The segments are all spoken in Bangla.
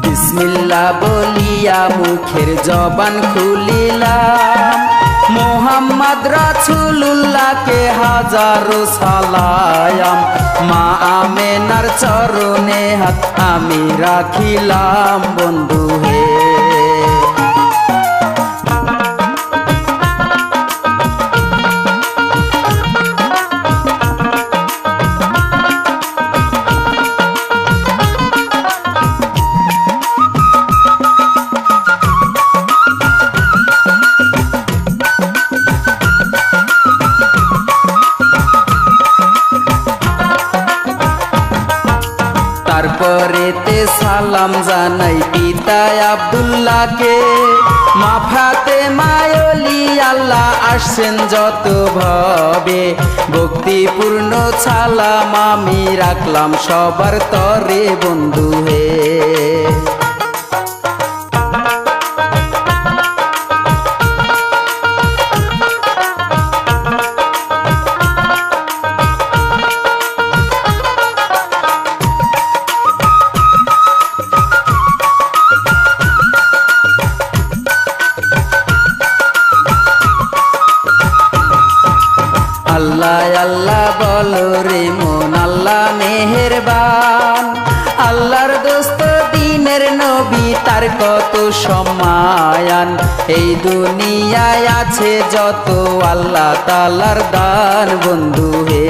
বিসমিল্লাহ বলিয়া মুখের জবান খুলিলাম, মুহাম্মদ রাসূলুল্লাহকে হাজারো সালাম। মা আমেনার চরণে হাত আমি রাখিলাম বন্ধু হে। তারপরেতে সালাম জানাই পিতা আব্দুল্লাহকে, মা ফাতেমা ওলি আল্লাহ আসছেন যত ভাবে। ভক্তিপূর্ণ সালাম আমি রাখলাম সবার তরে বন্ধু হে। আল্লাহ আল্লাহ বলো রে মন, আল্লাহ মেহেরবান। আল্লাহর দোস্ত দিনের নবী, তার কত সম্মান। এই দুনিয়ায় আছে যত আল্লাহ তাআলার দান বন্ধু হে।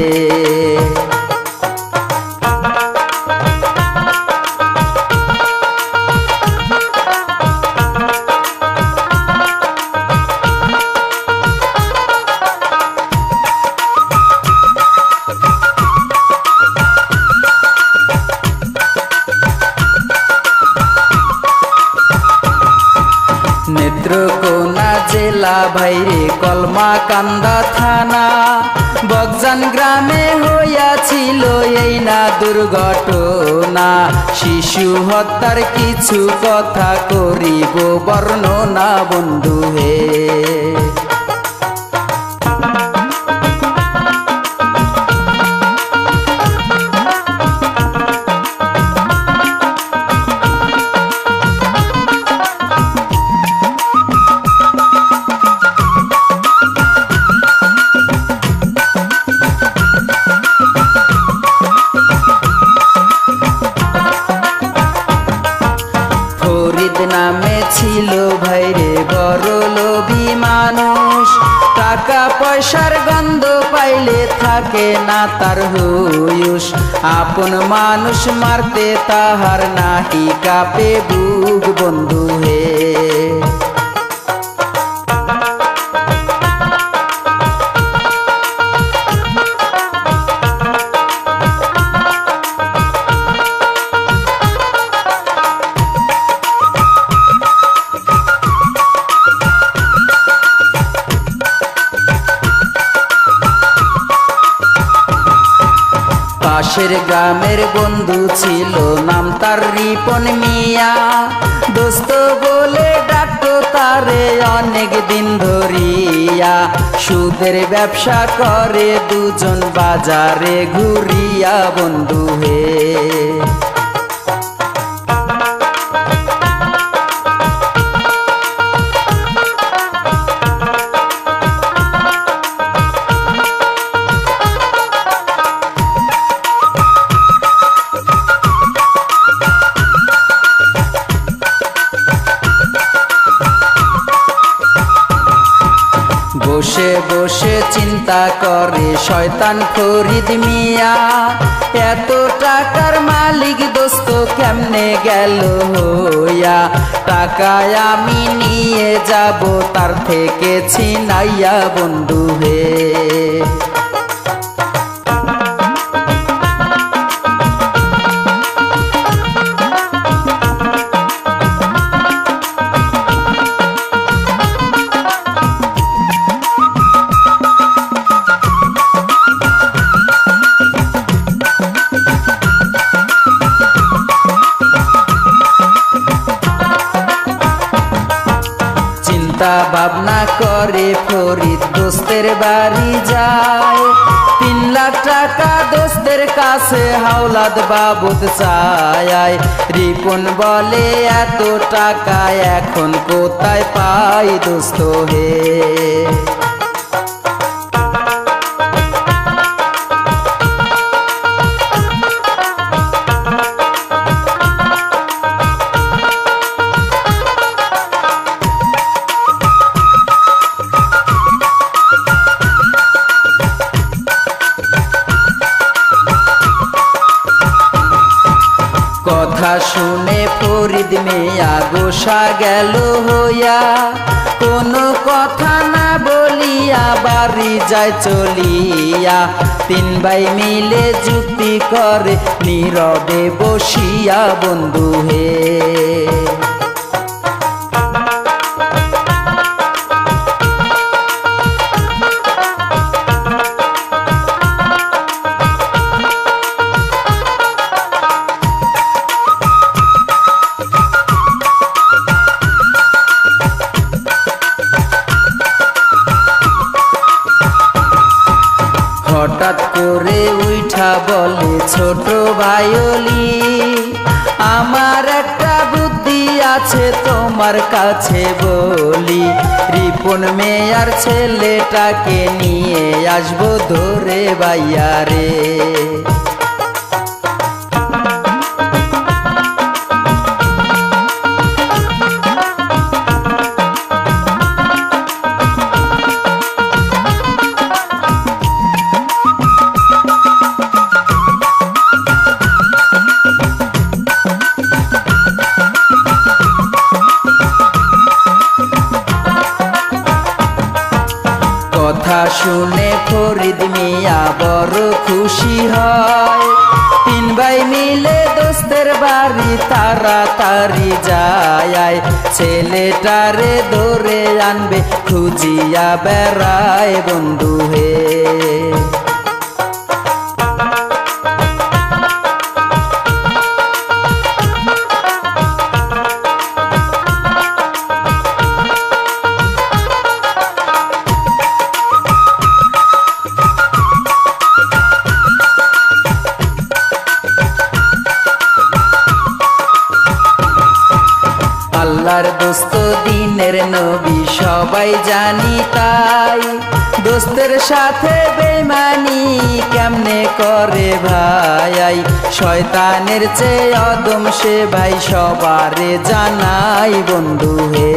নেত্রকোনা জেলা ভাইরে কলমা কান্দা থানা, বগজান গ্রামে হইয়াছিল এই না দুর্ঘটনা। শিশু হত্যার কিছু কথা করিব বর্ণনা বন্ধু হে। নামে ছিল ভাইরে বড় লোভী মানুষ, টাকা পয়সার গন্ধ পাইলে থাকে না তার হুঁশ। আপন মানুষ মারতে তাহার নাহি কাঁপে বুক বন্ধু হে। পাশের গ্রামের বন্ধু ছিল নাম তার রিপন মিয়া, দোস্ত বলে ডাকতো তারে অনেক দিন ধরিয়া। সুদের ব্যবসা করে দুজন বাজারে ঘুরিয়া বন্ধু হে। বসে বসে চিন্তা করে শয়তান ফরিদ মিয়া, এত টাকার মালিক দোস্ত কেমনে গেল হইয়া। টাকায় আমি নিয়ে যাব তার থেকে ছিনাইয়া বন্ধু হে। ভাবনা করে ফরিদ দোস্তের বাড়ি যায়। 3 লাখ টাকা দোস্তের কাছে হাওলাত বাবদ চায়। রিপন বলে এত টাকা এখন কোথায় পাই দোস্ত হে। কথা শুনে ফরিদ মিয়া গোসা গেল হইয়া, কোনো কথা না বলিয়া বাড়ি যায় চলিয়া। 3 ভাই মিলে যুক্তি করে নীরবে বসিয়া বন্ধু হে। হঠাৎ করে উঠা বলে ছোট ভাইলি, আমার একটা বুদ্ধি আছে তোমার কাছে বলি। রিপন মেয়ার ছেলেটাকে নিয়ে আসবো ধরে ভাইয়া রে। কথা শুনে ফরিদ মিয়া বড় খুশি হয়। 3 ভাই মিলে দোস্তের বাড়ি তাড়াতাড়ি যায়। ছেলেটারে ধরে আনবে খুঁজিয়া বেড়ায় বন্ধু হে। আল্লাহর দোস্ত দিনের নবী সবাই জানি তাই। দোস্তের সাথে বেঈমানি কেমনে করে ভাই। শয়তানের চেয়ে অদম সে ভাই সবারে জানাই বন্ধু হে।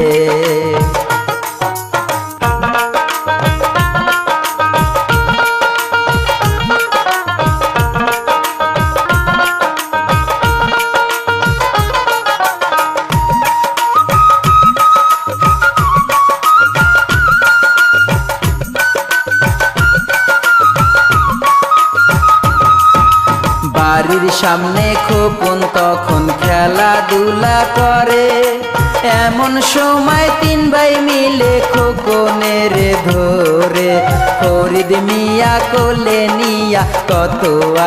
বাড়ির সামনে খোকন তখন খেলাধুলা করে। এমন সময় 3 ভাই মিলে খোকনের ধরে ফরিদ মিয়া কোলে নিয়া কত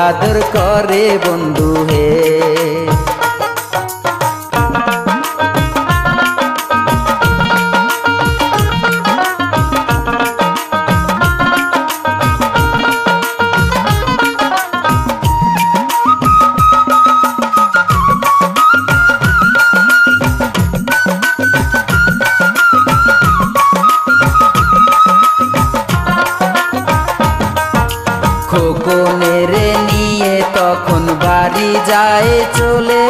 আদর করে বন্ধু হে। খোকনের নিয়ে তখন বাড়ি যায় চলে।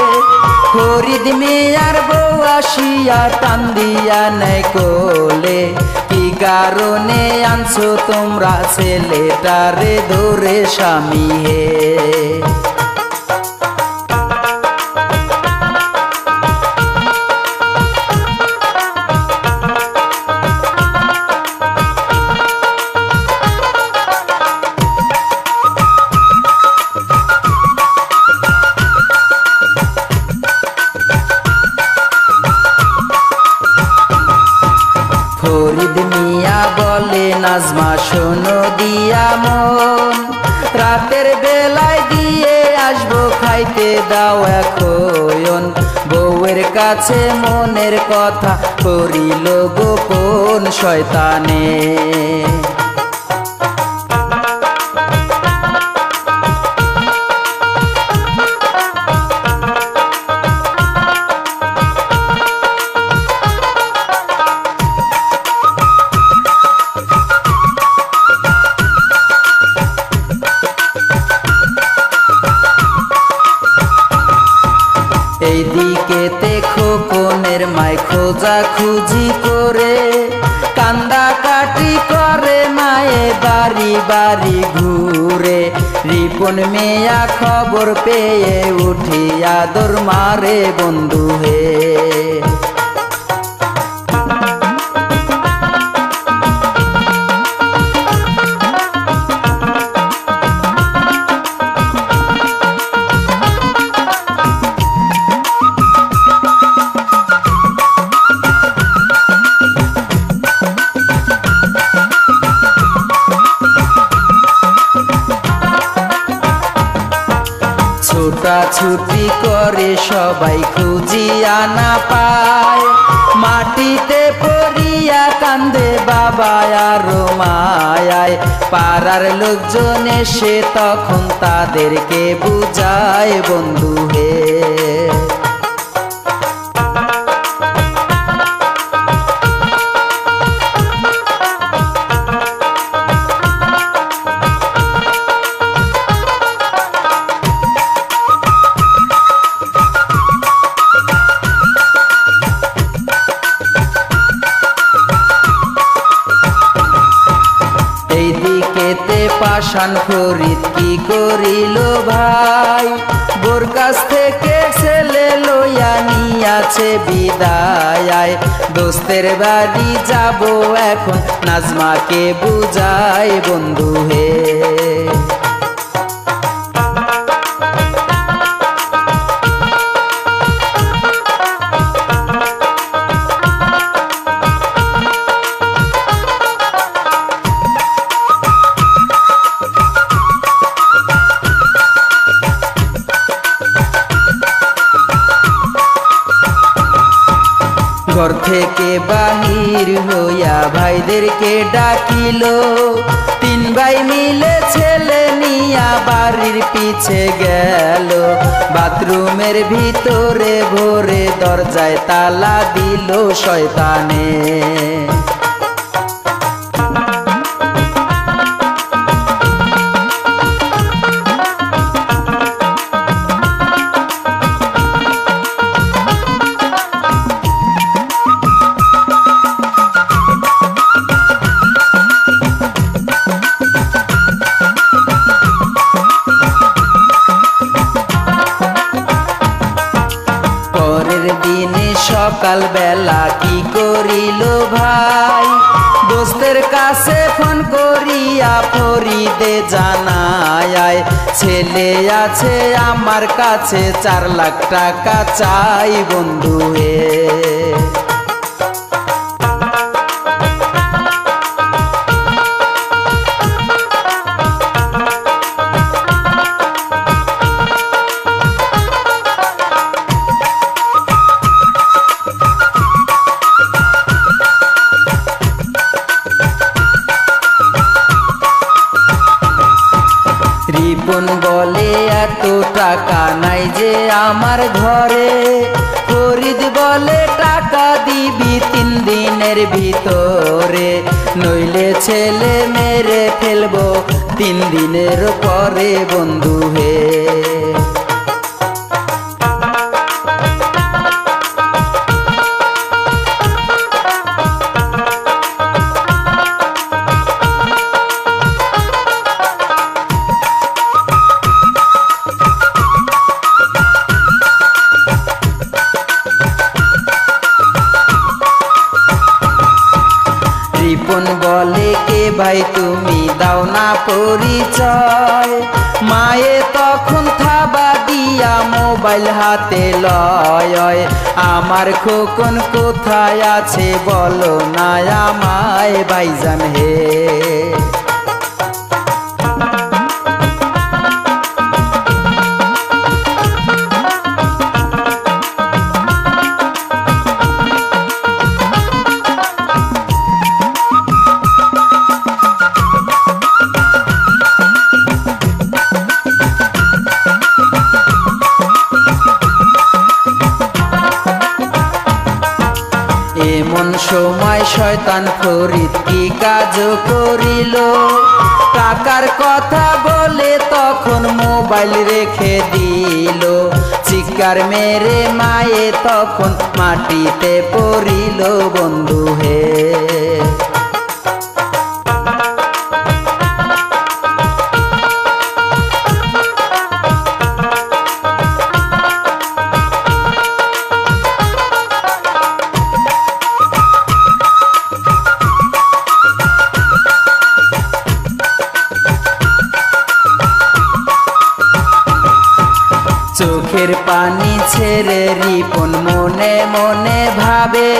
ফরিদ মিয়ার বউ আসিয়া টান দিয়া নেয় কোলে। কি কারণে আনছো তোমরা ছেলেটারে ধরে স্বামী হে। ফরিদ মিয়া বলে নাজমা শোনো দিয়া মন, রাতের বেলায় দিয়ে আসবো খাইতে দাও এখন। বউয়ের বউয়ের কাছে মনের কথা করিল গোপন শয়তানে। এইদিকেতে খোকনের মায় খোঁজা খুঁজি করে কান্দা কাটি করে মায়ে বাড়ি বাড়ি ঘুরে। রিপন মিয়া খবর পেয়ে উঠিয়া দৌড় মারে বন্ধু হে। ছোটাছুটি করে সবাই খুঁজিয়া না পায়, মাটিতে পড়িয়া কান্দে বাবা আর মায়ায়। পাড়ার লোকজন এসে তখন তাদেরকে বুঝায় বন্ধু হে। এইদিকেতে পাষাণ ফরিদ কি করিল ভাই, বোর কাছ থেকে ছেলে লইয়া নিয়াছে বিদায়। দোস্তের বাড়ি যাব এখন নাজমাকে বুঝাই বন্ধু হে। ঘর থেকে বাহির হইয়া ভাইদেরকে ডাকিল, তিন ভাই মিলে ছেলে নিয়া বাড়ির পিছে গেল। বাথরুমের ভিতরে ভরে দরজায় তালা দিল শয়তানে। সকাল বেলা কি করিল ভাই, দোস্তের কাছে ফোন করিয়া ফরিদে জানায় ছেলে আছে আমার কাছে 4 লাখ টাকা চাই বন্ধু হে। রিপন বলে এত টাকা নাই যে আমার ঘরে, ফরিদ বলে টাকা দিবি 3 দিনের ভিতরে, নইলে ছেলে মেরে ফেলবো 3 দিনের পরে বন্ধু হে। রিপন বলে কে ভাই তুমি দাও না পরিচয়, মায়ে তখন থাবা দিয়া মোবাইল হাতে লয়। আমার খোকন কোথায় আছে বলো না আমায় ভাইজান হে। শয়তান ফরিদ কি কাজ করিল, টাকার কথা বলে তখন মোবাইল রেখে দিল। চিৎকার মেরে মায়ে তখন মাটিতে পড়িল বন্ধু হে। চোখের পানি ছেড়ে রিপন মনে মনে ভাবে,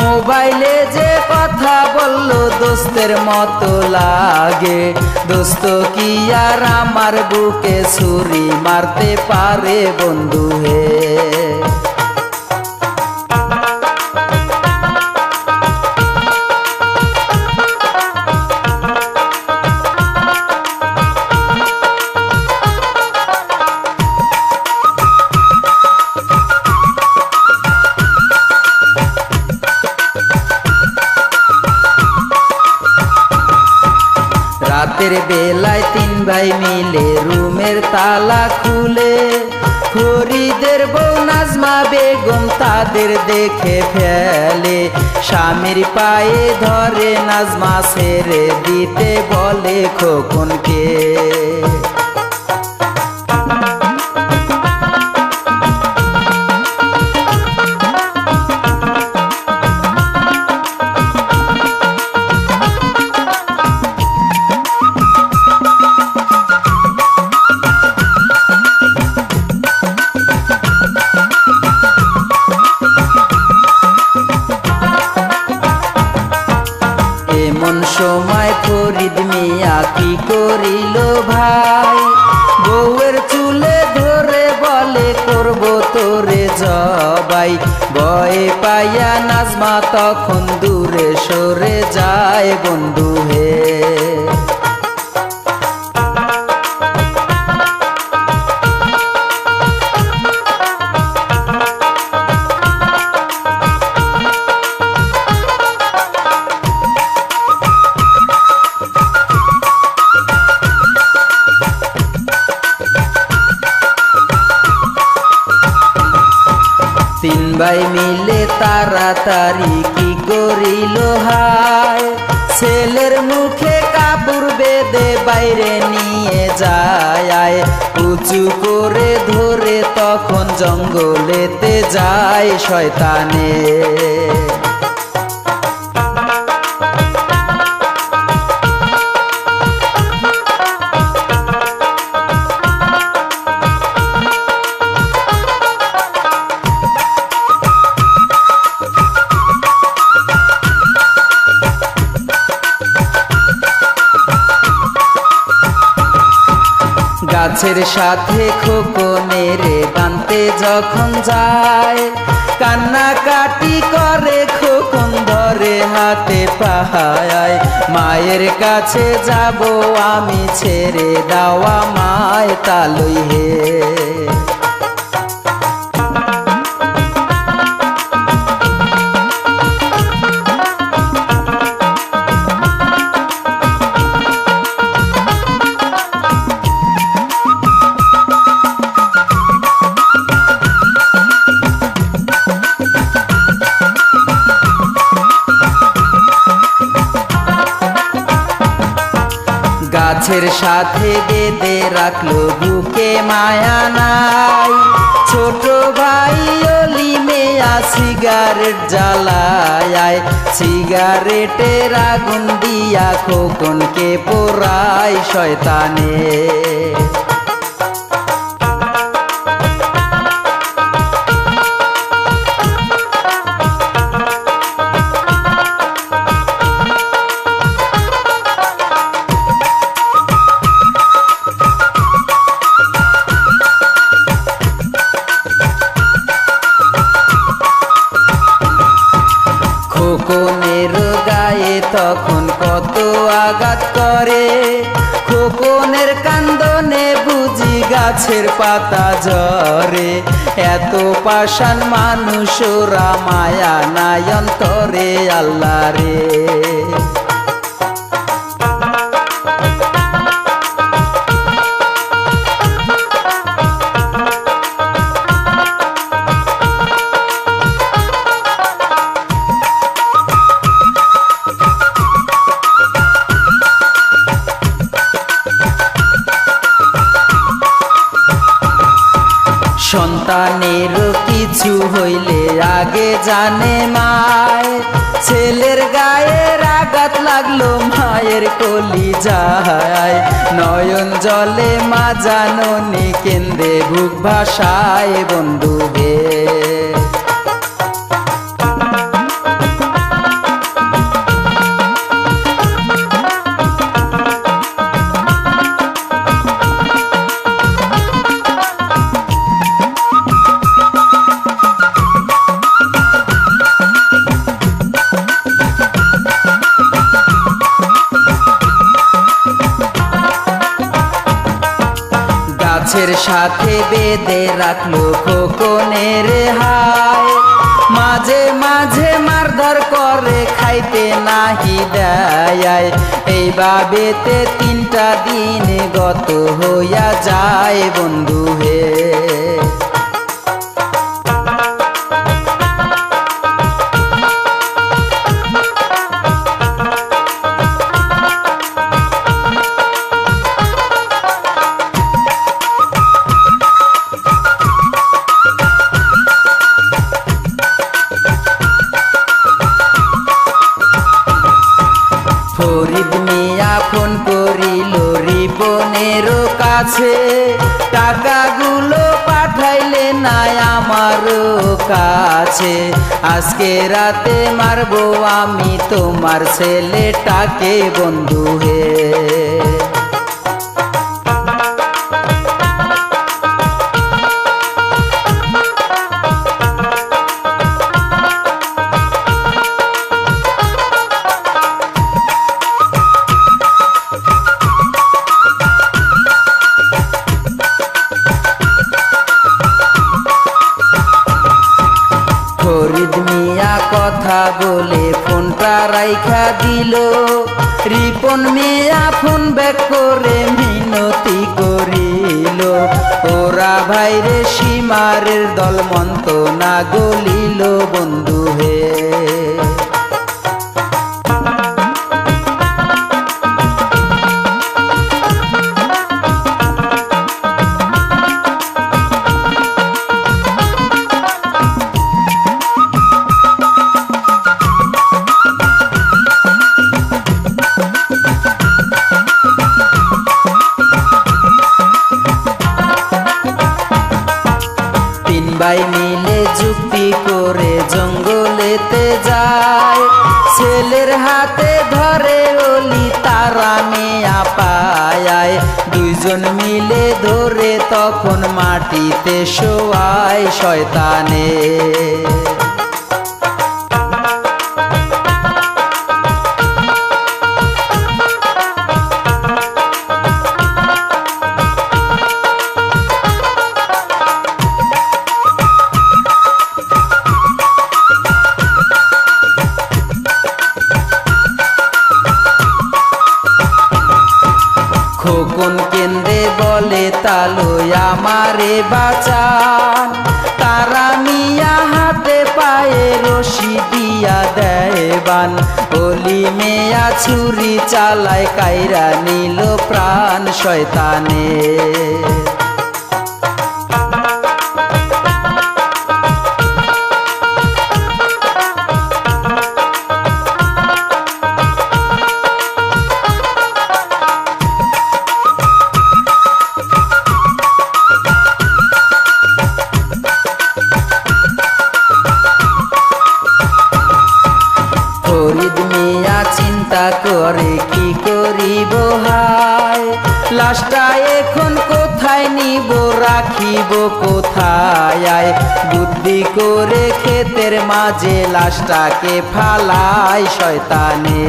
মোবাইলে যে কথা বলল দোস্তের মতো লাগে। দোস্ত কি আর আমার বুকে ছুরি মারতে পারে বন্ধু হে। রাতের বেলায় তিন ভাই মিলে রুমের তালা খুলে, ফরিদের বউ নাজমা বেগম তাদের দেখে ফেলে। স্বামীর পায়ে ধরে নাজমা ছেড়ে দিতে বলে খোকনকে। এমন সময় ফরিদ মিয়া কি করিল ভাই, বউয়ের চুলে ধরে বলে করব তোরে জবাই। ভয়ে পাইয়া নাজমা তখন দূরে সরে যায় বন্ধু হে। তিন ভাই মিলে তাড়াতাড়ি কি করিল হায়, ছেলের মুখে কাপড় বেঁধে বাইরে নিয়ে যায়। উঁচু করে ধরে তখন জঙ্গলেতে যায় শয়তানে। গাছের সাথে খোকনের বানতে যখন যায়, কান্নাকাটি করে খোকন ধরে হাতে পাহায়। মায়ের কাছে যাব আমি ছেড়ে দাওয়া মায় তালই হে। গাছের সাথে বেঁধে রাখলো বুকে মায়া নাই, ছোট ভাই অলি মেয়া সিগারেট জ্বালায়। সিগারেটের আগুন দিয়া খোকনকে পোড়ায় শয়তানে। খোকনের গায়ে তখন কত আঘাত করে, খোকনের কান্দনে বুঝি গাছের পাতা ঝরে, এত পাষাণ মানুষ ওরা মায়া নাই অন্তরে আল্লাহ রে। সন্তানের কিছু হইলে আগে জানে মায়, ছেলের গায়ে আঘাত লাগলো মায়ের কলিজায়, নয়ন জলে মা জাননী কেন্দ্রে বুক ভাষায় বন্ধু হে। গাছের সাথে বেঁধে রাখলো খোকনের হায়, মাঝে মাঝে মারধর করে খাইতে নাহি দেয়, এইভাবেতে 3টা দিন গত হইয়া যায় বন্ধু হে। ফরিদ মিয়া ফোন করিল রিপনের কাছে, টাকাগুলো পাঠাইলে নাই আমার কাছে, আজকে রাতে মারবো আমি তোমার ছেলেটাকে বন্ধু হে। ফরিদ মিয়া কথা বলে ফোনটা রাইখা দিল, রিপন মিয়া ফোন ব্যাক করে মিনতি করিল, ওরা ভাইরে সীমারের দল মন্ত না গলিল বন্ধু হে। ভাই মিলে যুক্তি করে জঙ্গলেতে যায়, ছেলের হাতে ধরে ওলি তারা মিয়া পায়, 2জন মিলে ধরে তখন মাটিতে শোয়ায় শয়তানে। খোকন কেন্দ্রে বলে তালো আমারে বাঁচান, তারা মিয়া হাতে পায়ে রশি দিয়া দেয় বান, ওলি মেয়া ছুরি চালায় কাইরা নিল প্রাণ শয়তানে। ফরিদ মিয়া চিন্তা করে কি করিব হায়, লাশটা এখন কোথায় নিব রাখিব কোথায়, বুদ্ধি করে ক্ষেতের মাঝে লাশটাকে ফালায় শয়তানে।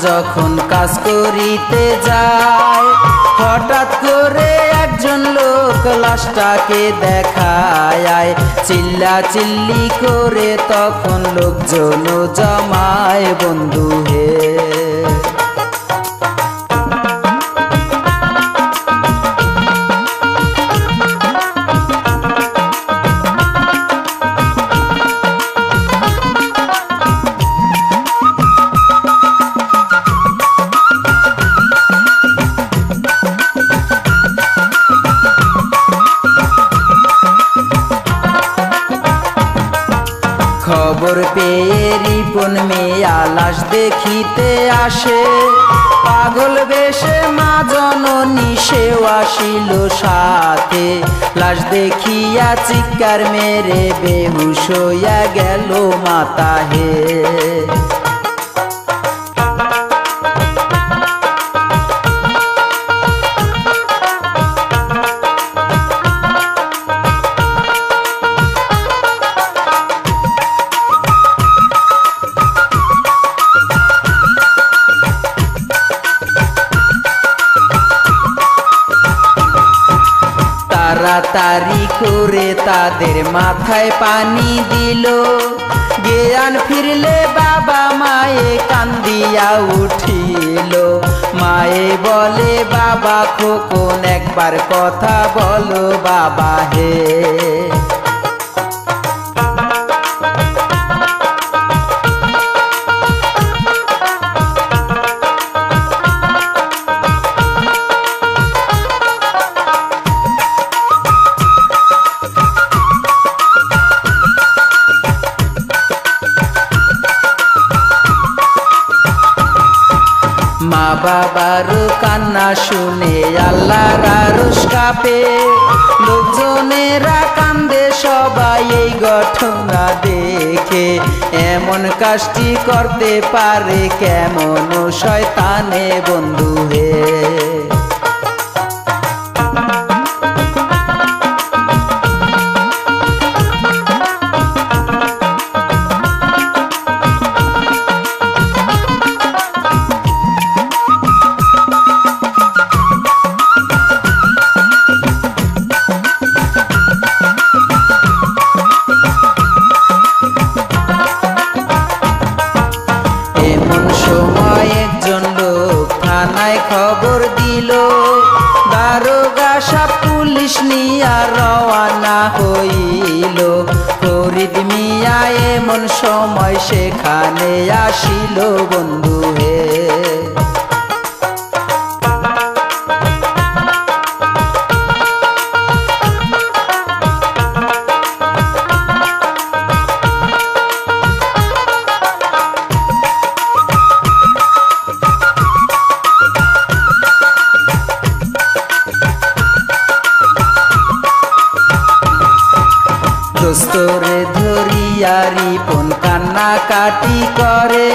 যখন কাজ করিতে যায়, হঠাৎ করে একজন লোক লাশটাকে দেখায়। চিল্লা চিল্লি করে তখন লোকজন জমায় বন্ধু হে। খবর পেয়ে রিপন মিয়া লাশ দেখিতে আসে, পাগল বেশে মা জননী সেও আসিল সাথে। লাশ দেখিয়া চিৎকার মেরে বেহুশ হইয়া গেল মাতা হে। তাড়াতাড়ি করে তাদের মাথায় পানি দিল, জ্ঞান ফিরলে বাবা মায়ে কান্দিয়া উঠিল। মায়ে বলে বাবা খোকন একবার কথা বলো বাবা হে। মা বাবার কান্না শুনে আল্লাহর আরশ কাঁপে, লোকজনেরা কান্দে সবাই এই ঘটনা দেখে। এমন কাজটি করতে পারে কেমন শয়তানে বন্ধু হে। খবর দিল, দারোগা সাহেব পুলিশ নিয়া রওয়ানা হইল। ফরিদ মিয়া এমন সময় সেখানে আসিল বন্ধু হে। দোস্তরে ধরিয়া রিপন কান্না কাটি করে,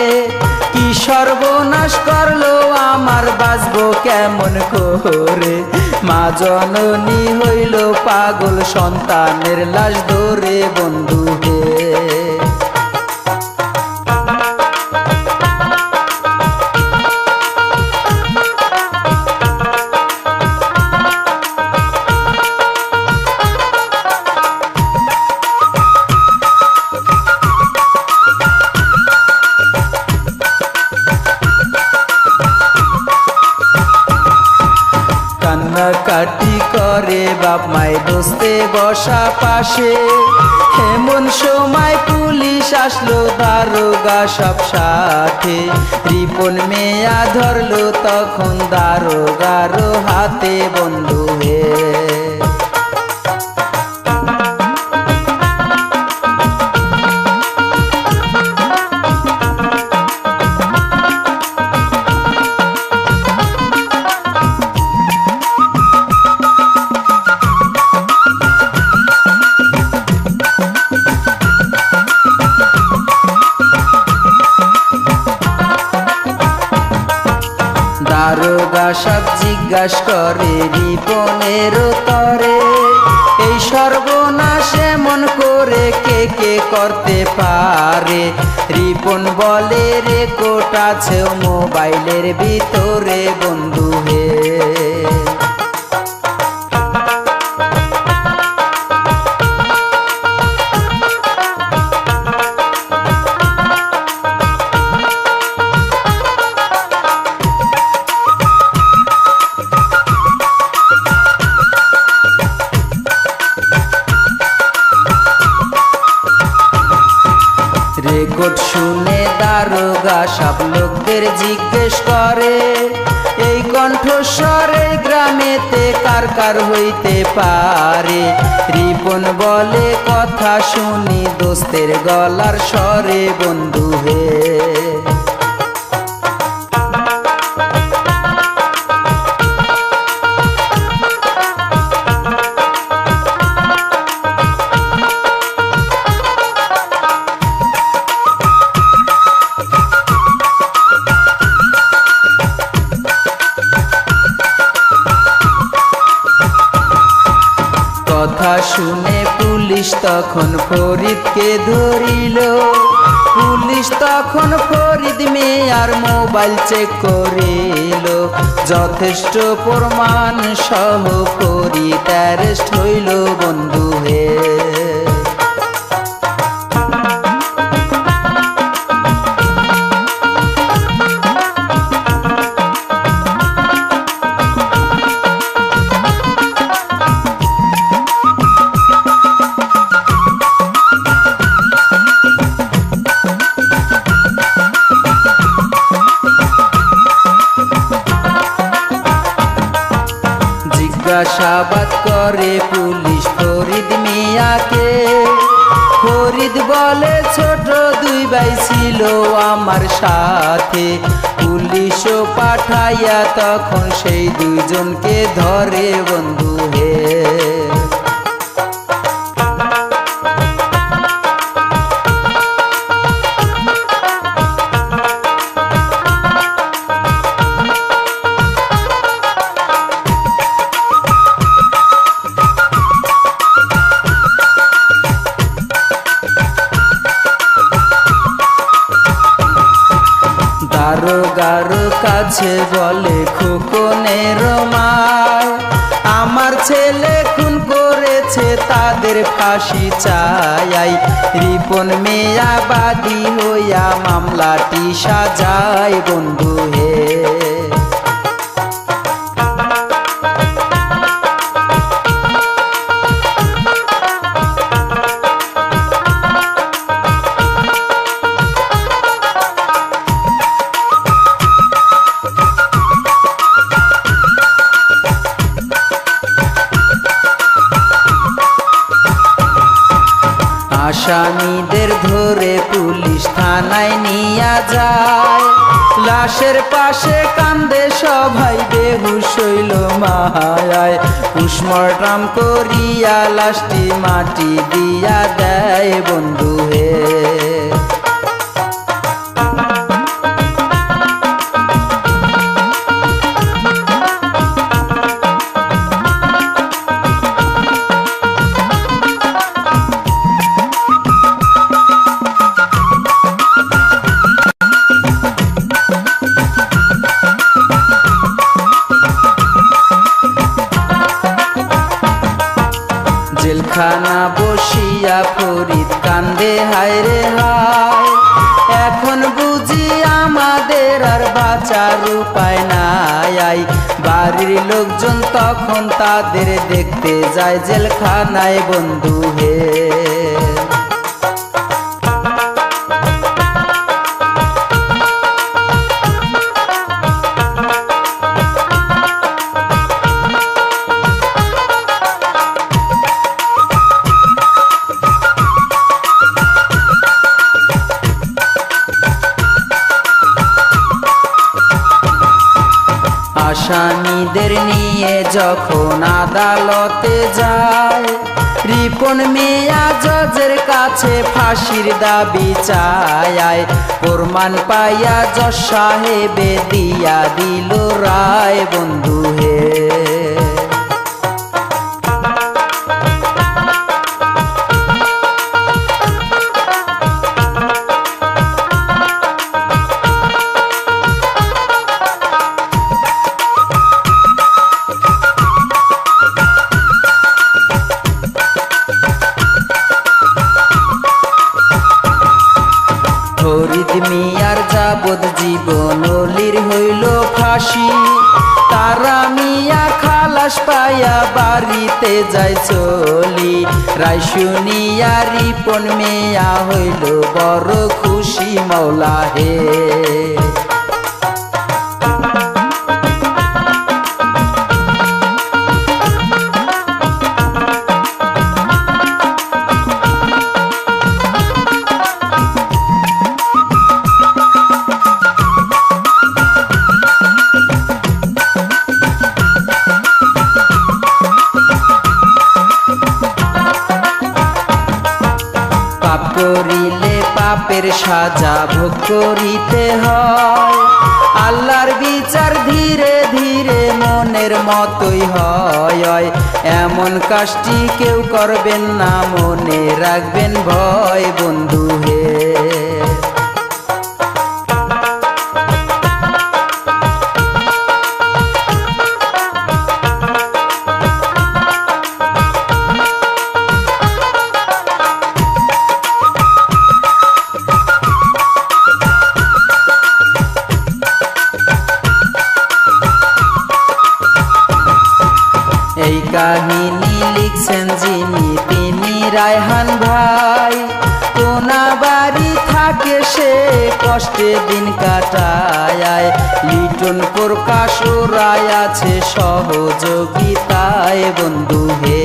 কি সর্বনাশ করলো আমার বাঁচবো কেমন করে। মা জননী হইল পাগল সন্তানের লাশ ধরে বন্ধু হে। কান্নাকাটি করে বাপ মায় দোস্তে বসা পাশে, এমন সময় পুলিশ আসলো দারোগা সব সাথে। রিপন মিয়া ধরলো তখন দারোগার হাতে বন্ধু হে। দারোগা সব জিজ্ঞাসা করে রিপনের তরে, এই সর্বনাশ এমন করে কে করতে পারে। রিপন বলে রেকর্ড আছে মোবাইলের ভিতরে বন্ধু হে। রেকর্ড শুনে দারোগা সব লোকদের জিজ্ঞেস করে, এই কণ্ঠস্বর এই গ্রামেতে কার হইতে পারে। রিপন বলে কথা শুনি দোস্তের গলার স্বরে বন্ধু হে। কথা শুনে পুলিশ তখন ফরিদকে ধরিল। পুলিশ তখন ফরিদ মিয়ার মোবাইল চেক করিল। যথেষ্ট প্রমাণ সহ ফরিদ অ্যারেস্ট হইল বন্ধু হে। জিজ্ঞাসাবাদ করে পুলিশ ফরিদ মিয়াকে। ফরিদ বলে ছোট দুই ভাই ছিল আমার সাথে। পুলিশও পাঠাইয়া তখন সেই দুইজনকে ধরে বন্ধু হে। দারোগার কাছে বলে খোকনের মায়, আমার ছেলে খুন করেছে তাদের ফাঁসি চাই। রিপন মিয়া বাদী হইয়া মামলাটি সাজায় বন্ধু হে। আসামিদের ধরে পুলিশ থানায় নিয়ে যায়। লাশের পাশে কান্দে সবাই বেহুশ হইল মায়ায়। পোস্টমর্টম করিয়া লাশটি মাটি দিয়া দেয় বন্ধু হে। জেলখানা বসিয়া ফরিদ কান্দে হায় রে হায়। এখন বুঝি আমাদের আর বাঁচার উপায় নাই। বাড়ির লোকজন তখন তাদের দেখতে যায় জেলখানায় বন্ধু হে। আসামিদের নিয়ে যখন আদালতে যায়, রিপন মিয়া জজের কাছে ফাঁসির দাবি চায়। প্রমাণ পাইয়া জজ সাহেবে দিয়া দিল রায় বন্ধু হে। মিয়ার যাবত জীবন অলির হইল ফাঁসি। তারা মিয়া খালাস পাইয়া বাড়িতে যায় চলি। রাইসুনিয়া রিপন মিয়া হইল বড় খুশি মৌলা হে। পাপ করিলে পাপের সাজা ভোগ করিতে হয়। আল্লাহর বিচার ধীরে ধীরে মনের মতোই হয়। এমন কাজটি কেউ করবেন না, মনে রাখবেন ভয় বন্ধু হে। এই কাহিনী লিখছেন যিনি তিনি রায়হান ভাই। কোনা বাড়ি থাকে সে কষ্টে দিন কাটায়। লিটন প্রকাশ রায় আছে সহযোগিতায় বন্ধু হে।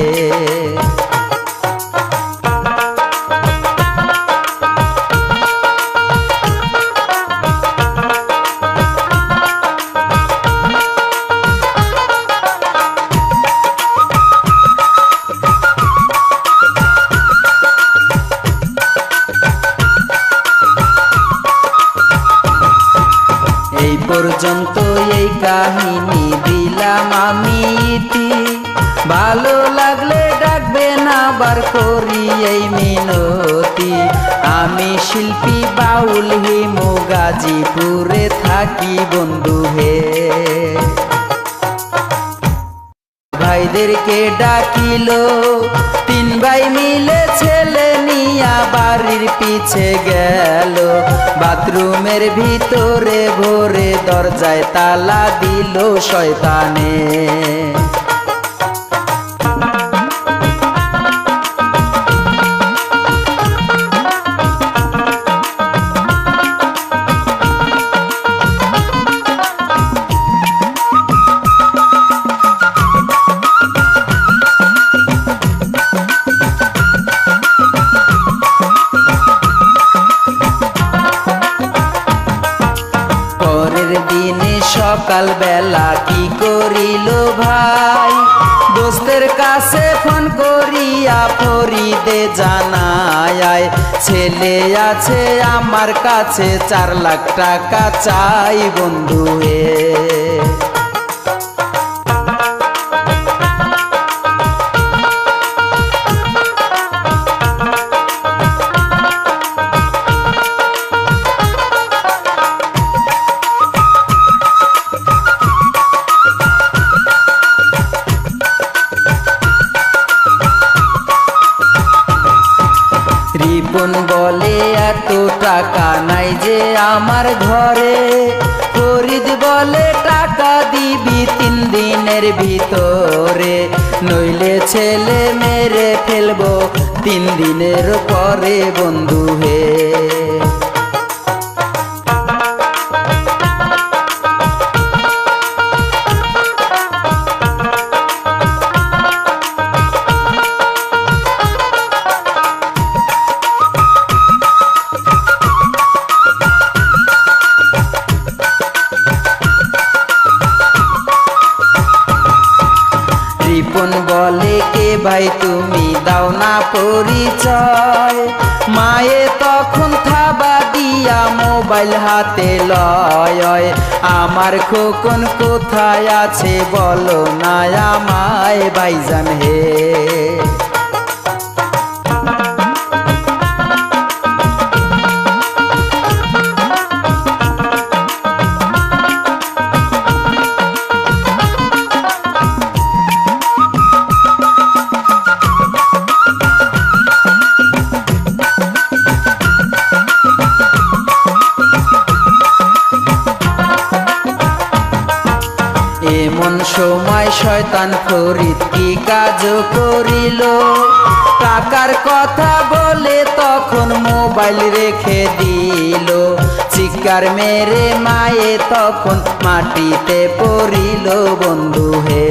এই পর্যন্ত এই কাহিনী দিলাম আমি ইতি। ভালো লাগলে ডাকবেন আবার করি এই মিনতি। আমি শিল্পী বাউল হিমু গাজীপুরে থাকি বন্ধু হে। ভাইদেরকে ডাকিল তিন ভাই মিলে ছেলে নিয়া বাড়ির পিছে গেল। বাথরুমের ভিতরে ভরে দরজায় তালা দিল শয়তানে। দিনে সকাল বেলা কি করিল ভাই। দোস্তের কাছে ফোন করিয়া ফরিদে জানায়। ছেলে আছে আমার কাছে 4 লাখ টাকা চাই বন্ধু হে। রিপন বলে এত টাকা নাই যে আমার ঘরে। ফরিদ বলে টাকা দিবি 3 দিনের ভিতরে, নইলে ছেলে মেরে ফেলবো 3 দিনের পরে বন্ধু হে। রিপন বলে কে ভাই তুমি দাও না পরিচয়। মায়ে তখন থাবা দিয়া মোবাইল হাতে লয়। আমার খোকন কোথায় আছে বলো না আমায় ভাইজান হে। শয়তান ফরিদ কি কাজ করিল, টাকার কথা বলে তখন মোবাইল রেখে দিল। চিৎকার মেরে মায়ে তখন মাটিতে পড়িল বন্ধু হে।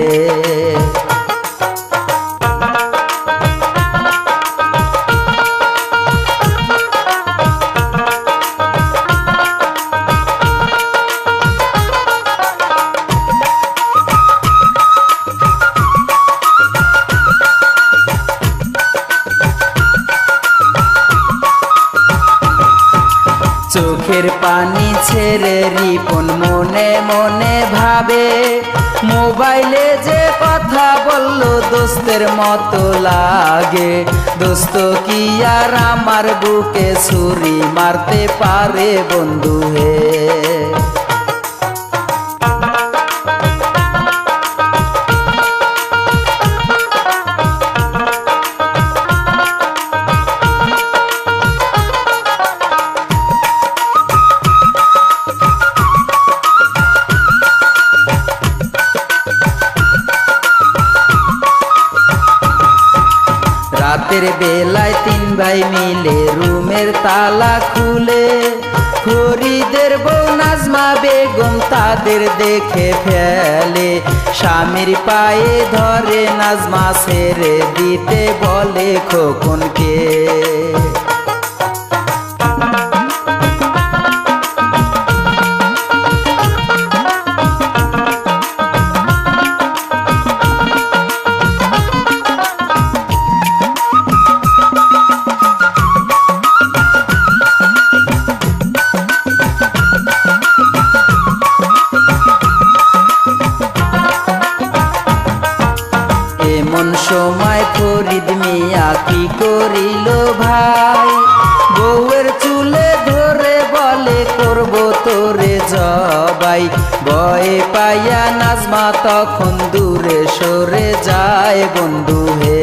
চোখের পানি ছেড়ে রিপন মনে মনে ভাবে, মোবাইলে যে কথা বলল দোস্তের মতো লাগে। দোস্ত কি আর আমার বুকে ছুরি মারতে পারে বন্ধু হে। রাতের বেলায় তিন ভাই মিলে রুমের তালা খুলে, ফরিদের বউ নাজমা বেগম তাদের দেখে ফেলে। স্বামীর পায়ে ধরে নাজমা ছেড়ে দিতে বলে খোকনকে। এমন সময় ফরিদ মিয়া কি করিল ভাই, বউয়ের চুলে ধরে বলে করব তোরে জবাই। ভয়ে পাইয়া নাজমা তখন দূরে সরে যায় বন্ধু হে।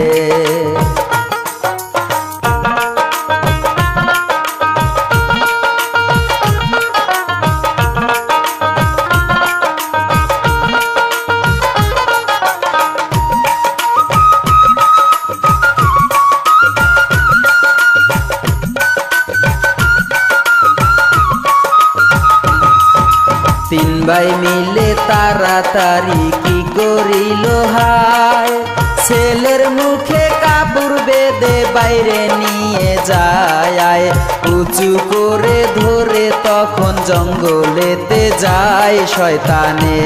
তিন ভাই মিলে তাড়াতাড়ি কি করিল হায়, ছেলের মুখে কাপড় বেঁধে বাইরে নিয়ে যায়। উঁচু করে ধরে তখন জঙ্গলেতে যায় শয়তানে।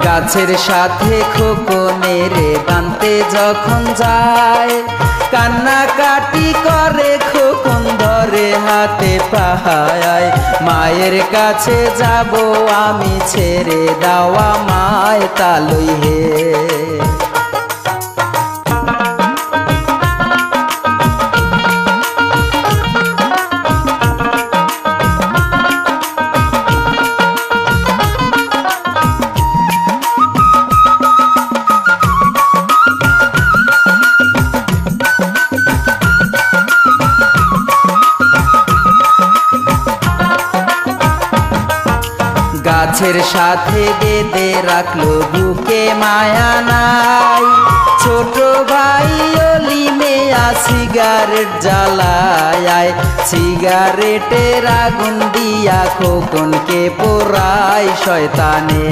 গাছের সাথে খোকনের বানতে যখন যায়, কান্নাকাটি করে খোকন ধরে হাতে পাহায়। মায়ের কাছে যাব আমি ছেড়ে দাওয়া মায় তালই হে। গাছের সাথে বেঁধে রাখলো বুকে মায়া নাই, ছোট ভাই অলি মেয়া সিগারেট জ্বালায়। সিগারেটের আগুন দিয়া খোকনকে পোড়ায় শয়তানে।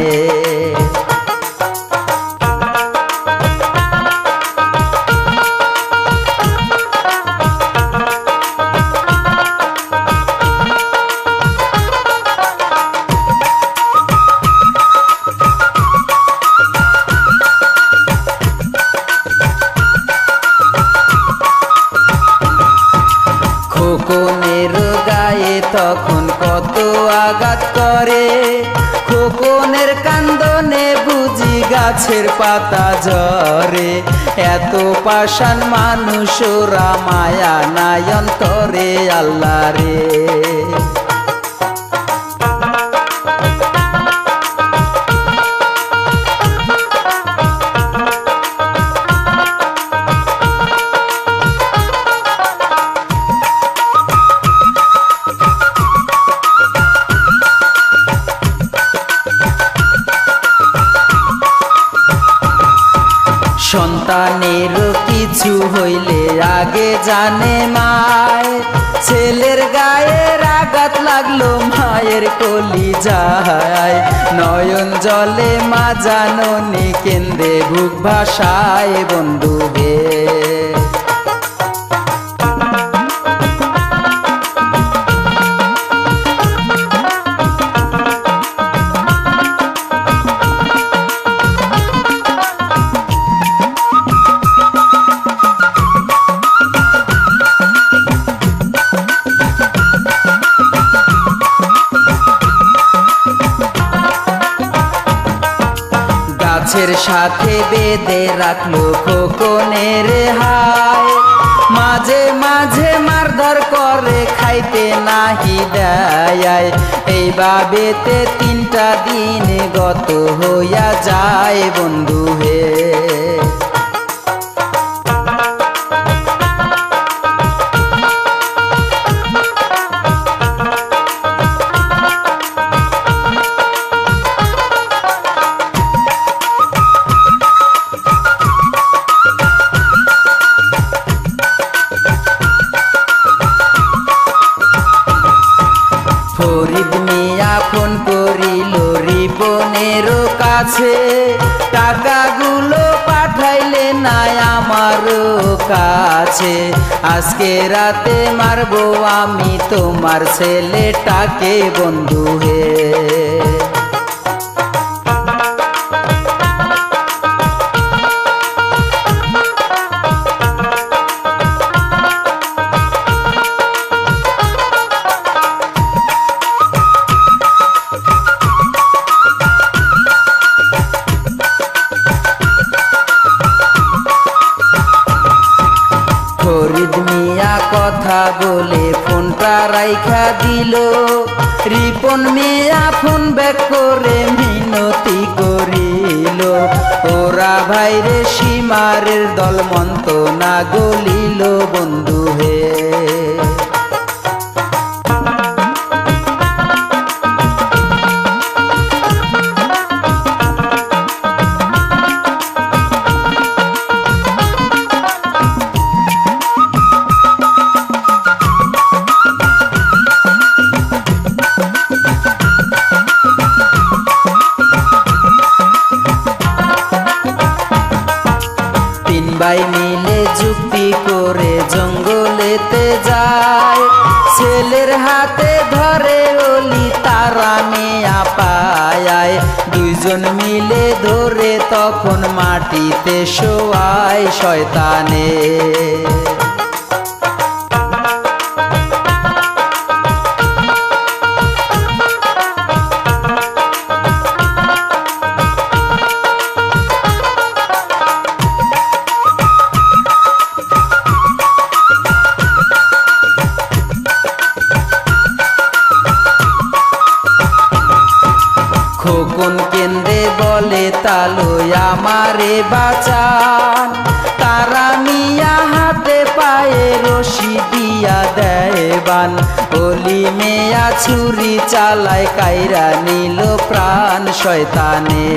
খোকনের গায়ে তখন কত আঘাত করে, খোকনের কান্দনে বুঝি গা গাছের পাতা ঝরে, এত পাষাণ মানুষ ওরা, মায়া নাই অন্তরে আল্লাহ রে। সন্তানের কিছু হইলে আগে জানে মায়, ছেলের গায়ে আঘাত লাগলো মায়ের কলিজায়, নয়ন জলে মা জাননী কেন্দ্রে বুক ভাষায় বন্ধু হে। গাছের সাথে বেঁধে রাখলো খোকনের হায়, মাঝে মাঝে মারধর করে খাইতে নাহি দেয়, এইভাবেতে 3টা দিন গত হইয়া যায় বন্ধু হে। ফরিদ মিয়া ফোন করিল রিপনের কাছে, টাকাগুলো পাঠাইলে নাই আমার কাছে, আজকে রাতে মারবো আমি তোমার ছেলেটাকে বন্ধু হে। ফরিদ মিয়া কথা বলে ফোনটা রাইখা দিল, রিপন মিয়া ফোন ব্যাক করে মিনতি করিল, ওরা ভাইরে সীমারের দল মন্ত না গলিল বন্ধু হে। ভাই মিলে যুক্তি করে জঙ্গলেতে যায়, ছেলের হাতে ধরে ওলি তারা মিয়া পায়, 2জন মিলে ধরে তখন মাটিতে শোয়ায় শয়তানে। খোকন কেন্দ্রে বলে তালো আমারে বাঁচান, তারা মিয়া হাতে পায়ে রশি দিয়া দেয় বান, ওলি মেয়া ছুরি চালায় কাইরা নিল প্রাণ শয়তানে।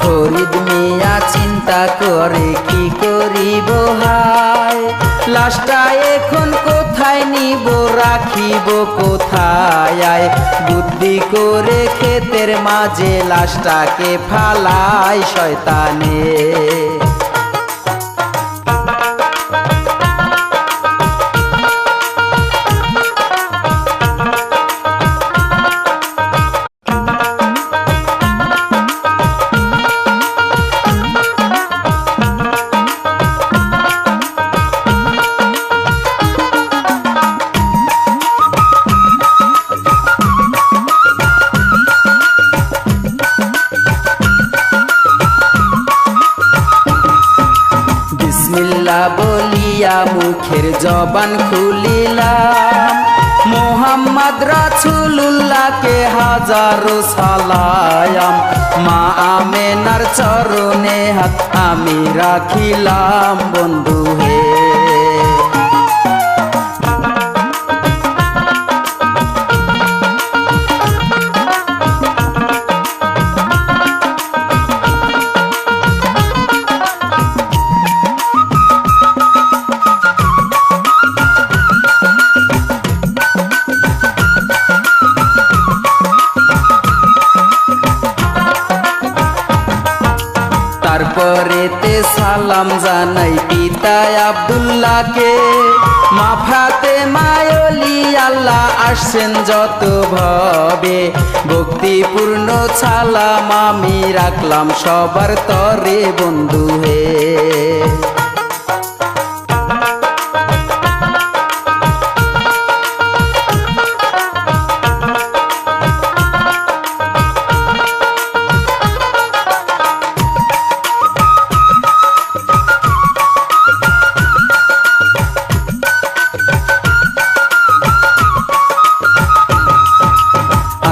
ফরিদ মিয়া চিন্তা করে কি করিব হায়, লাশটা এখন কোথায় নিব রাখিব কোথায়, বুদ্ধি করে ক্ষেতের মাঝে লাশটাকে ফালায় শয়তানে। মুখের জবান খুলিলাম মোহাম্মদ রাসূলুল্লাহকে হাজারো সালাম মা আমেনার চরণে হাত আমি রাখিলাম বন্ধু হে তারপরেতে সালাম জানাই পিতা আব্দুল্লাহকে মা ফাতেমা ওলি আল্লাহ আসছেন যত ভাবে ভক্তিপূর্ণ সালাম আমি রাখলাম সবার তরে বন্ধু হে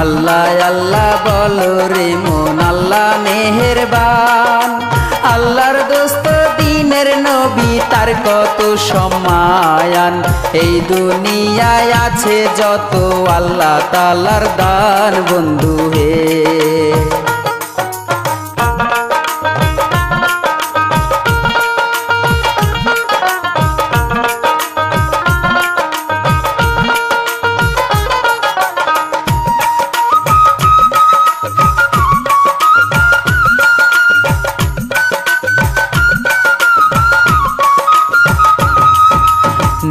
আল্লাহ আল্লাহ বলো রে মন আল্লাহ মেহেরবান আল্লাহর দোস্ত দিনের নবী তার কত সম্মান এই দুনিয়ায় আছে যত আল্লাহ তাআলার দান বন্ধু হে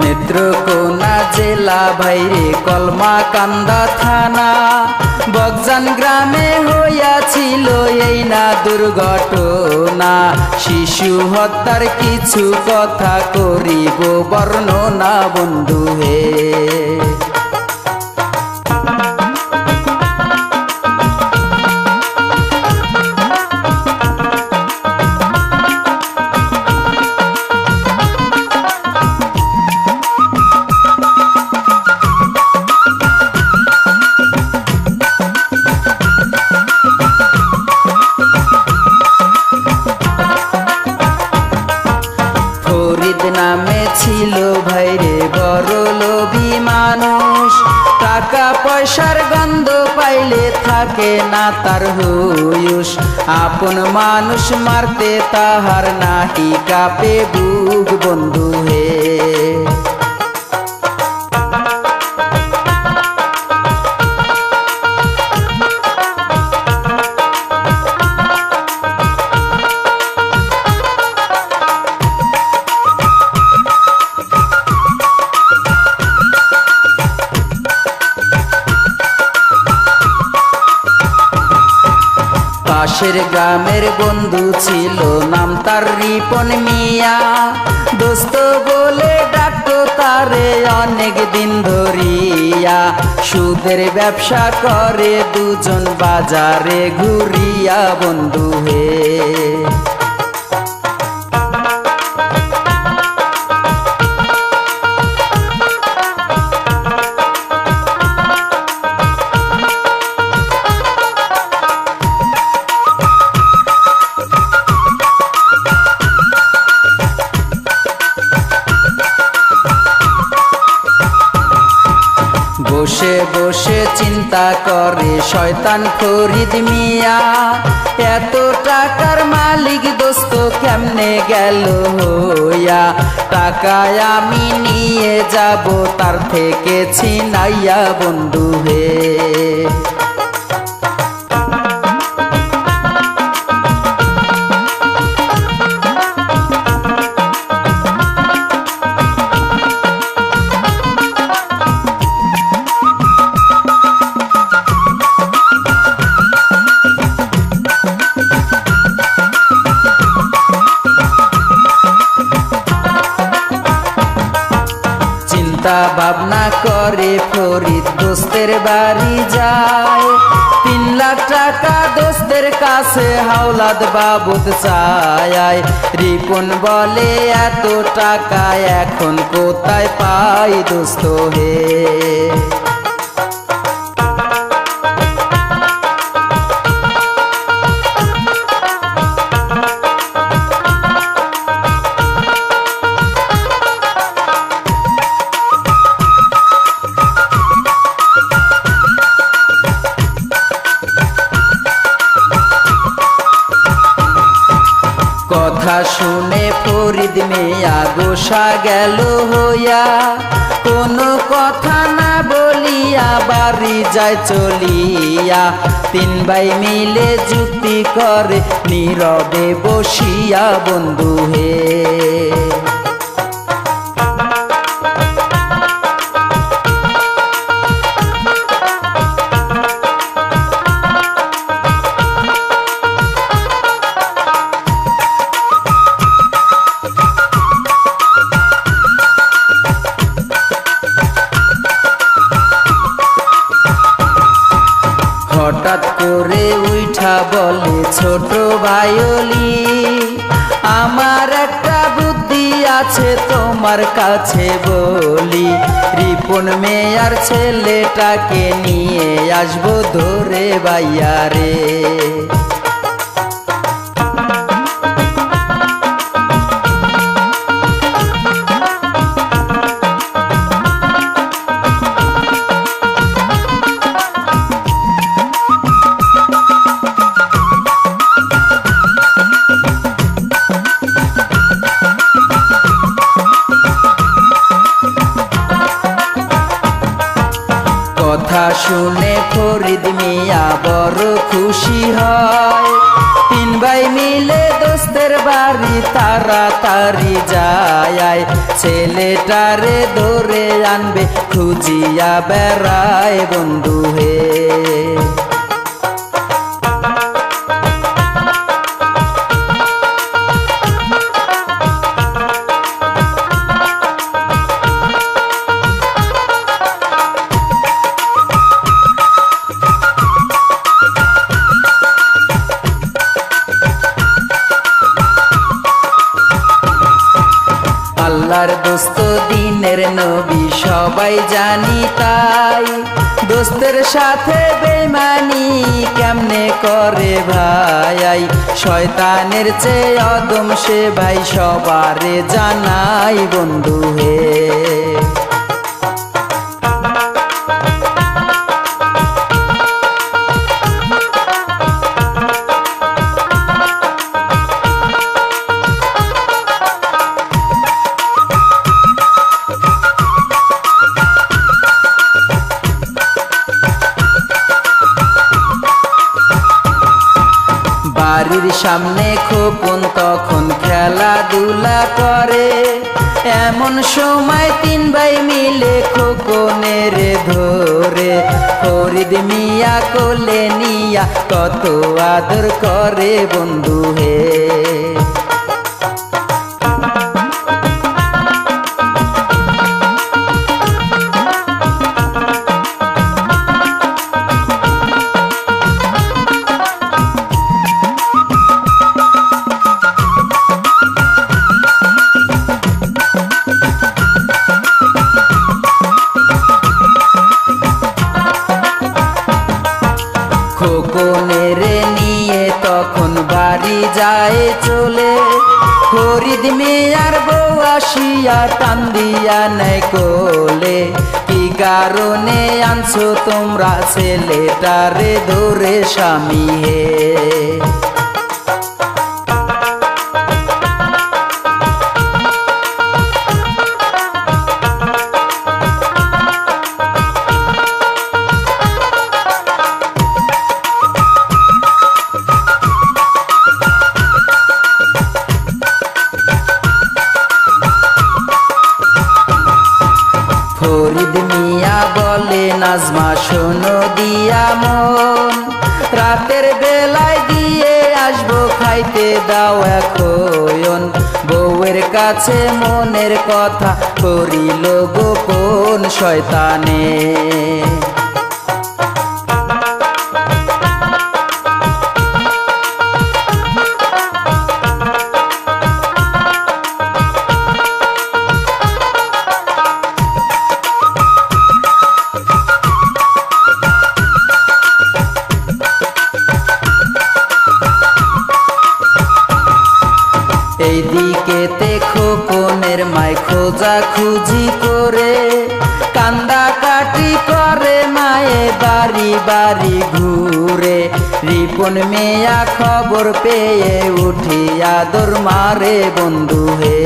নেত্রকোনা জেলা ভাইরে কলমা কান্দা থানা বগজান গ্রামে হইয়াছিল এই না দুর্ঘটনা শিশু হত্যার কিছু কথা করিব বর্ণনা বন্ধু হে নামে ছিল ভাইরে বড় লোভী মানুষ টাকা পয়সার গন্ধ পাইলে থাকে না তার হুঁশ আপন মানুষ মারতে তাহার নাহি কাঁপে বুক বন্ধু হে পাশের গ্রামের বন্ধু ছিল নাম তার রিপন মিয়া দোস্ত বলে ডাকতো তারে অনেক দিন ধরিয়া সুদের ব্যবসা করে দুজন বাজারে ঘুরিয়া বন্ধু হে বসে বসে চিন্তা করে শয়তান ফরিদ মিয়া এত টাকার মালিক দোস্ত কেমনে গেল হইয়া টাকায় আমি নিয়ে যাব তার থেকে ছিনাইয়া বন্ধু হে চিন্তা ভাবনা করে ফরিদ দোস্তের বাড়ি যায়। 3 লাখ টাকা দোস্তের কাছে হাওলাত বাবদ চায়। রিপন বলে এত টাকা এখন কোথায় পাই দোস্ত হে। কথা শুনে ফরিদ মিয়া গোসা গেল হইয়া, কোনো কথা না বলিয়া বাড়ি যায় চলিয়া। 3 ভাই মিলে যুক্তি করে নীরবে বসিয়া বন্ধু হে। হঠাৎ করে উঠা বলে ছোট ভাইলি, আমার একটা বুদ্ধি আছে তোমার কাছে বলি। রিপন মেয়ার ছেলেটাকে নিয়ে আসবো ধরে ভাইয়া রে। কথা শুনে ফরিদ মিয়া বড় খুশি হয়। 3 ভাই মিলে দোস্তের বাড়ি তাড়াতাড়ি যায়। ছেলেটারে ধরে আনবে খুঁজিয়া বেড়ায় বন্ধু হে। আল্লাহর দোস্ত দিনের নবী সবাই জানি তাই। দোস্তের সাথে বেঈমানি কেমনে করে ভাই। শয়তানের চেয়ে অদম সে ভাই সবারে জানাই বন্ধু হে। বাড়ির সামনে খোকন তখন খেলাধুলা করে। এমন সময় 3 ভাই মিলে খোকনের ধরে ফরিদ মিয়া কোলে নিয়া কত আদর করে বন্ধু হে। খোকনের নিয়ে তখন বাড়ি যায় চলে। ফরিদ মিয়ার বউ আসিয়া টান দিয়া নেয় কোলে। কি কারণে আনছো তোমরা ছেলেটারে ধরে স্বামী হে। ফরিদ মিয়া বলে নাজমা শোনো দিয়া মন, রাতের বেলায় দিয়ে আসবো খাই পাইতে দাও এখন, বউয়ের কাছে মনের কথা করিল গোপন শয়তানে। এইদিকেতে খোকনের মায় খোঁজা খুঁজি করে, কান্দা কাটি করে মায়ে বাড়ি বাড়ি ঘুরে। রিপন মিয়া খবর পেয়ে উঠিয়া দৌড় মারে বন্ধু হে।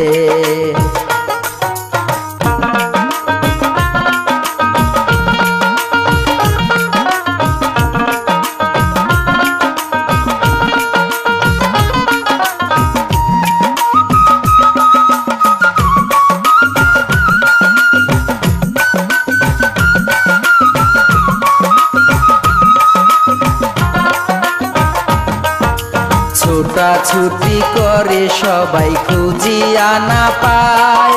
ছোটাছুটি করে সবাই খুঁজিয়া না পায়,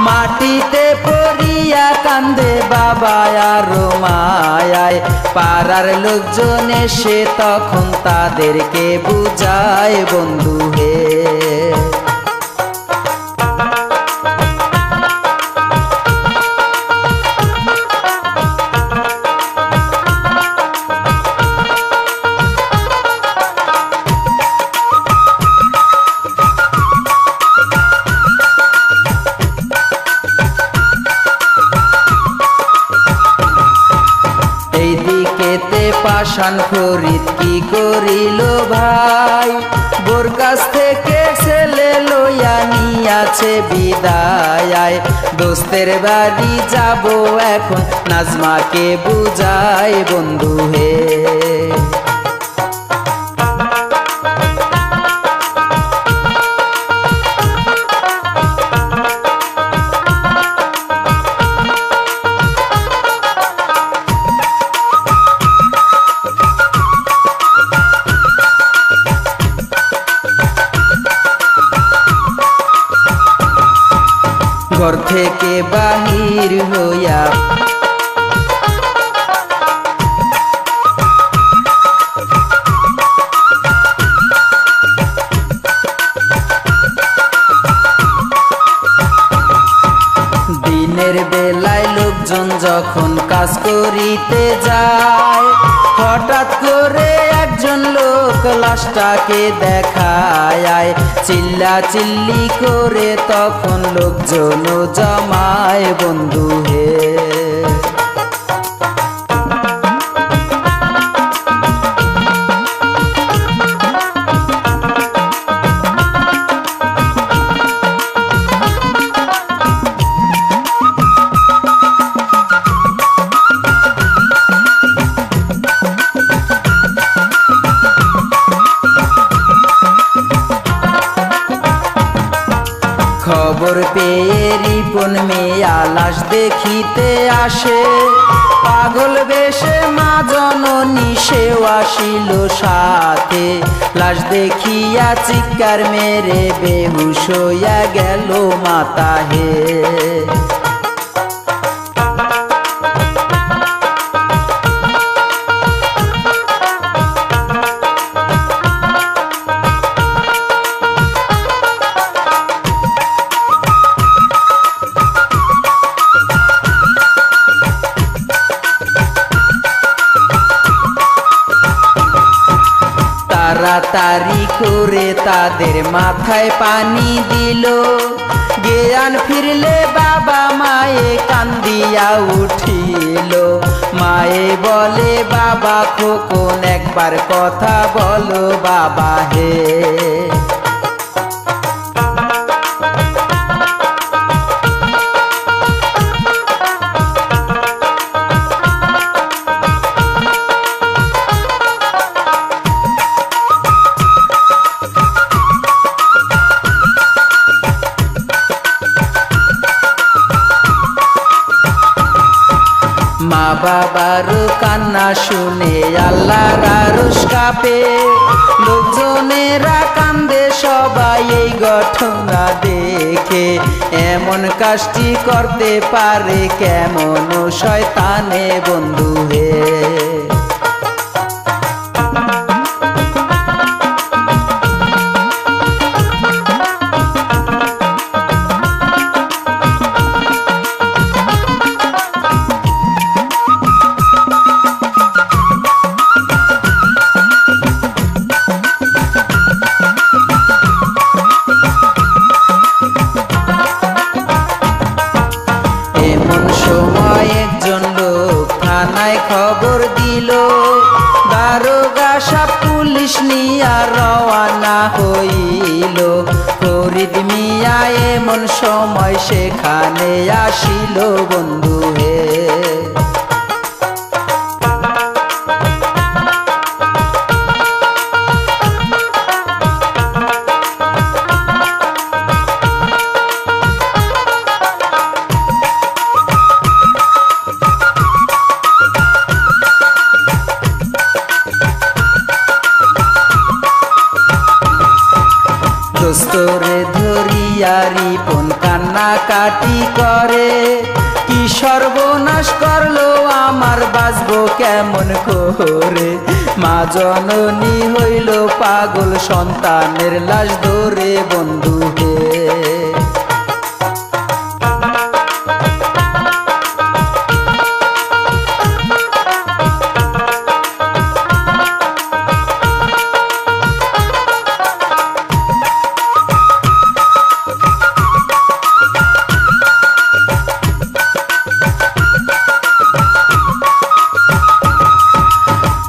মাটিতে পড়িয়া কান্দে বাবা আর মায়ায়। পাড়ার লোকজন এসে তখন তাদেরকে বুঝায় বন্ধু হে। এইদিকেতে পাষাণ ফরিদ কি করিল ভাই, বোর কাছ থেকে ছেলে লইয়া নিয়াছে বিদায়। দোস্তের বাড়ি যাব এখন, নাজমাকে বুঝাই বন্ধু হে। ঘর থেকে বাহির হইয়া দিনের বেলায় লোকজন যখন কাজ করিতে যায়, হঠাৎ করে একজন লোক লাশটাকে দেখায়। চিল্লা চিল্লি করে তখন লোকজন জমায় বন্ধু হে। খবর পেয়ে রিপন মিয়া লাশ দেখিতে আসে, পাগল বেশে মা জননী সেও আসিল সাথে। লাশ দেখিয়া চিৎকার মেরে বেহুশ হইয়া গেল মাতা হে। তাড়াতাড়ি করে তাদের মাথায় পানি দিল, জ্ঞান ফিরলে বাবা মায়ে কান্দিয়া উঠিল। মায়ে বলে বাবা খোকন একবার কথা বলো বাবা হে। মা বাবার কান্না শুনে আল্লাহর আরশ কাঁপে, লোকজনেরা কান্দে সবাই এই ঘটনা দেখে। এমন কাজটি করতে পারে কেমন শয়তানে বন্ধু হে। একজন লোক থানায় খবর দিল, দারোগা সাহেব পুলিশ নিয়া রওয়ানা হইল। ফরিদ মিয়া এমন সময় সেখানে আসিল বন্ধু হে। দোস্তরে ধরিয়া রিপন কান্নাকাটি করে, কি সর্বনাশ করলো আমার, বাঁচবো কেমন করে। মা জননী হইল পাগল, সন্তানের লাশ ধরে বন্ধু হে।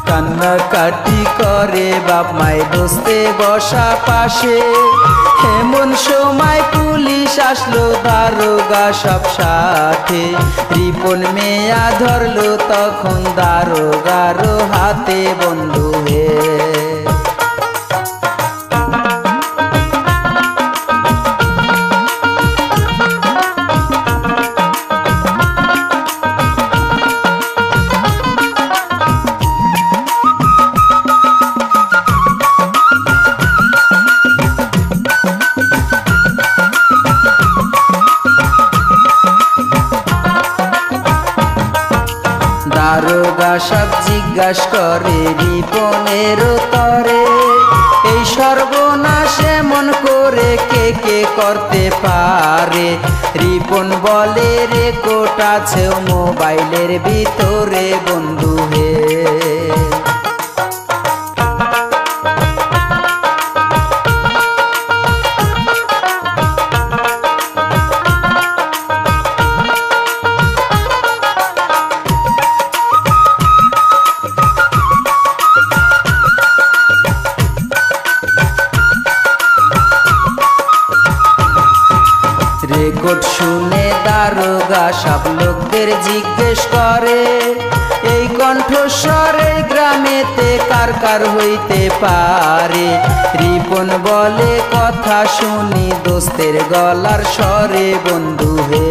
কান্নাকাটি করে বাপ মায় দোস্তে বসা পাশে, এমন সময় পুলিশ আসলো দারোগা সব সাথে। রিপন মিয়া ধরলো তখন দারোগার হাতে বন্ধু হে। দারোগা সব জিজ্ঞাসা করে রিপনের তরে, এই সর্বনাশ এমন করে কে কে করতে পারে। রিপন বলে রেকর্ড আছে মোবাইলের ভিতরে বন্ধু হে। রেকর্ড শুনে দারোগা সব লোকদের জিজ্ঞেস করে, এই কণ্ঠস্বর এই গ্রামেতে কার কার হইতে পারে। রিপন বলে কথা শুনি দোস্তের গলার স্বরে বন্ধু হে।